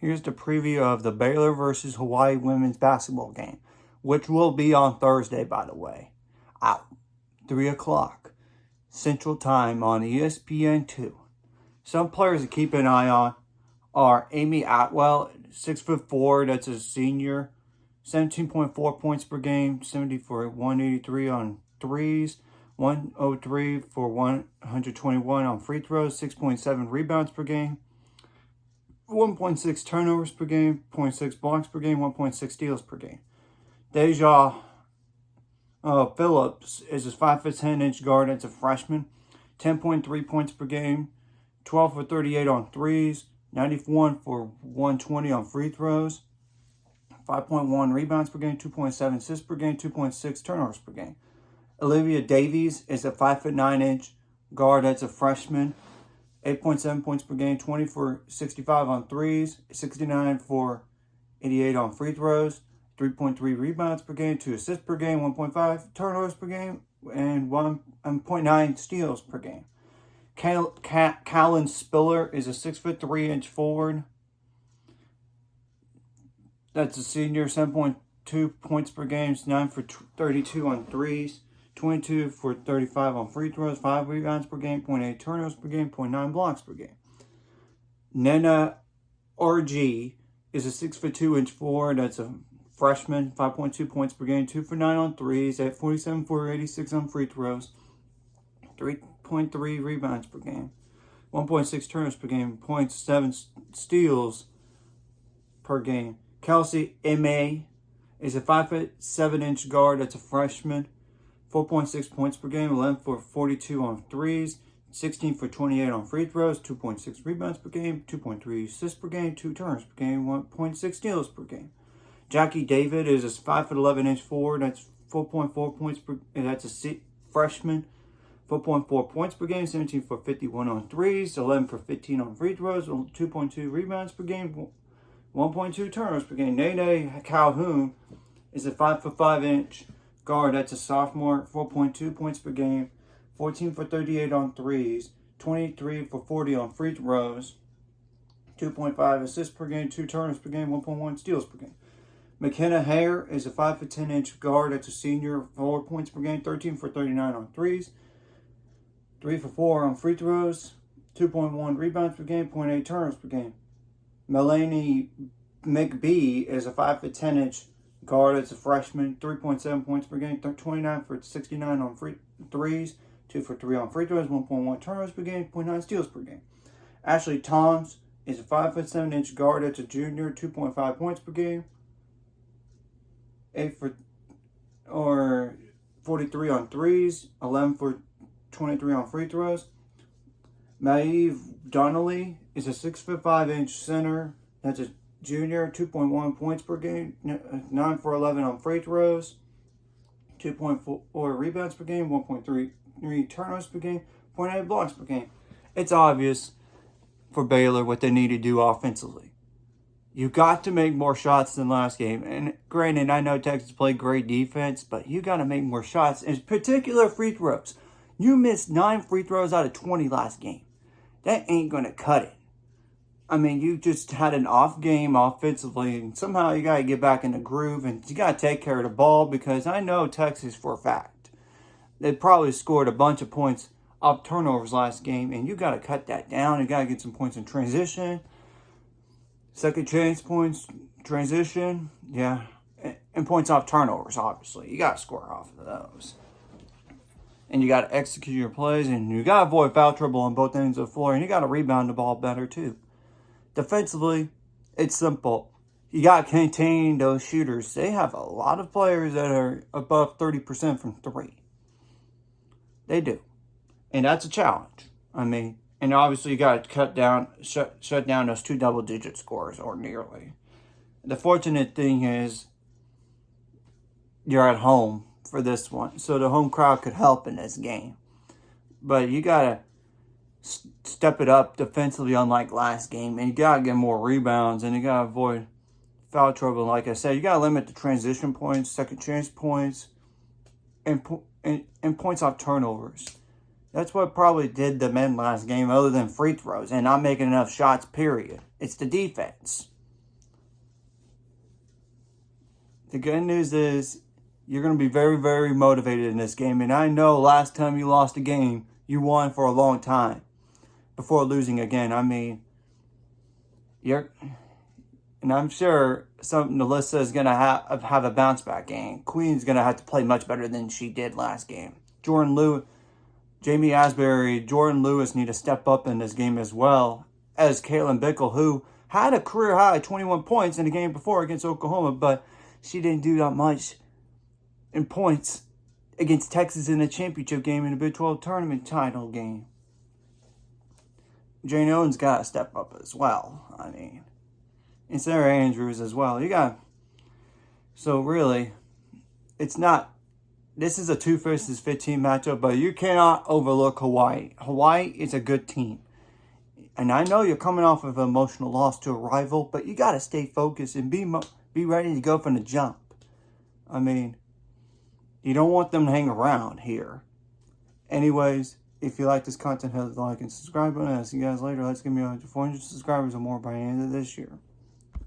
Here's the preview of the Baylor versus Hawaii women's basketball game, which will be on Thursday, by the way, at 3 o'clock Central Time on ESPN2. Some players to keep an eye on are Amy Atwell, 6'4", that's a senior, 17.4 points per game, 70 for 183 on threes, 103 for 121 on free throws, 6.7 rebounds per game, 1.6 turnovers per game, 0.6 blocks per game, 1.6 steals per game. Deja Phillips is a 5'10" guard that's a freshman, 10.3 points per game, 12 for 38 on threes, 91 for 120 on free throws, 5.1 rebounds per game, 2.7 assists per game, 2.6 turnovers per game. Olivia Davies is a 5'9" guard that's a freshman, 8.7 points per game, 20 for 65 on threes, 69 for 88 on free throws, 3.3 rebounds per game, 2 assists per game, 1.5 turnovers per game, and 1.9 steals per game. Callan Spiller is a 6'3" forward. That's a senior, 7.2 points per game, 9 for 32 on threes, 22 for 35 on free throws, 5 rebounds per game, 0.8 turnovers per game, 0.9 blocks per game. Nena RG is a 6'2" forward. That's a freshman, 5.2 points per game, 2 for 9 on threes, at 47 for 86 on free throws, 3.3 rebounds per game, 1.6 turnovers per game, 0.7 steals per game. Kelsey M.A. is a 5'7" guard. That's a freshman, 4.6 points per game, 11 for 42 on threes, 16 for 28 on free throws, 2.6 rebounds per game, 2.3 assists per game, 2 turnovers per game, 1.6 steals per game. Jackie David is a 5'11" forward. That's 4.4 points per. That's a freshman, 4.4 points per game, 17 for 51 on threes, 11 for 15 on free throws, 2.2 rebounds per game, 1.2 turnovers per game. Nene Calhoun is a 5'5" guard. That's a sophomore, 4.2 points per game, 14 for 38 on threes, 23 for 40 on free throws, 2.5 assists per game, 2 turnovers per game, 1.1 steals per game. McKenna Hare is a 5'10" guard. That's a senior, 4 points per game, 13 for 39 on threes, 3 for 4 on free throws, 2.1 rebounds per game, 0.8 turnovers per game. Melanie McBee is a 5'10" guard. It's a freshman, 3.7 points per game, 29 for 69 on threes, 2 for 3 on free throws, 1.1 turnovers per game, 0.9 steals per game. Ashley Toms is a 5'7" guard. That's a junior, 2.5 points per game, 8 for 43 on threes, 11 for 23 on free throws. Maeve Donnelly is a 6'5" center. That's a junior, 2.1 points per game, 9 for 11 on free throws, 2.4 rebounds per game, 1.3 turnovers per game, 0.8 blocks per game. It's obvious for Baylor what they need to do offensively. You got to make more shots than last game. And granted, I know Texas played great defense, but you got to make more shots, in particular free throws. You missed 9 free throws out of 20 last game. That ain't going to cut it. I mean, you just had an off game offensively, and somehow you got to get back in the groove, and you got to take care of the ball, because I know Texas for a fact. They probably scored a bunch of points off turnovers last game, and you got to cut that down. You got to get some points in transition, second chance points, transition, yeah, and points off turnovers, obviously. You got to score off of those. And you got to execute your plays, and you got to avoid foul trouble on both ends of the floor, and you got to rebound the ball better, too. Defensively, it's simple. You got to contain those shooters. They have a lot of players that are above 30% from 3. They do. And that's a challenge. I mean, and obviously you got to shut down those 2 double-digit scores or nearly. The fortunate thing is you're at home for this one, so the home crowd could help in this game. But you got to step it up defensively, unlike last game, and you got to get more rebounds, and you got to avoid foul trouble. Like I said, you got to limit the transition points, second chance points, and points off turnovers. That's what probably did them in last game, other than free throws and not making enough shots, period. It's the defense. The good news is you're going to be very, very motivated in this game. And I know last time you lost a game, you won for a long time before losing again. I mean, and I'm sure Alyssa is going to have a bounce back game. Queen's going to have to play much better than she did last game. Jamie Asbury, Jordan Lewis need to step up in this game as well as Caitlin Bickle, who had a career high 21 points in the game before against Oklahoma, but she didn't do that much in points against Texas in the championship game in the Big 12 tournament title game. Jane Owens got to step up as well. I mean, and Sarah Andrews as well. So really, it's not. This is a 2 versus 15 matchup, but you cannot overlook Hawai'i. Hawai'i is a good team. And I know you're coming off of an emotional loss to a rival, but you got to stay focused and be ready to go from the jump. I mean, you don't want them to hang around here. Anyways, if you like this content, hit the like and subscribe button. I'll see you guys later. Let's give me 400 subscribers or more by the end of this year.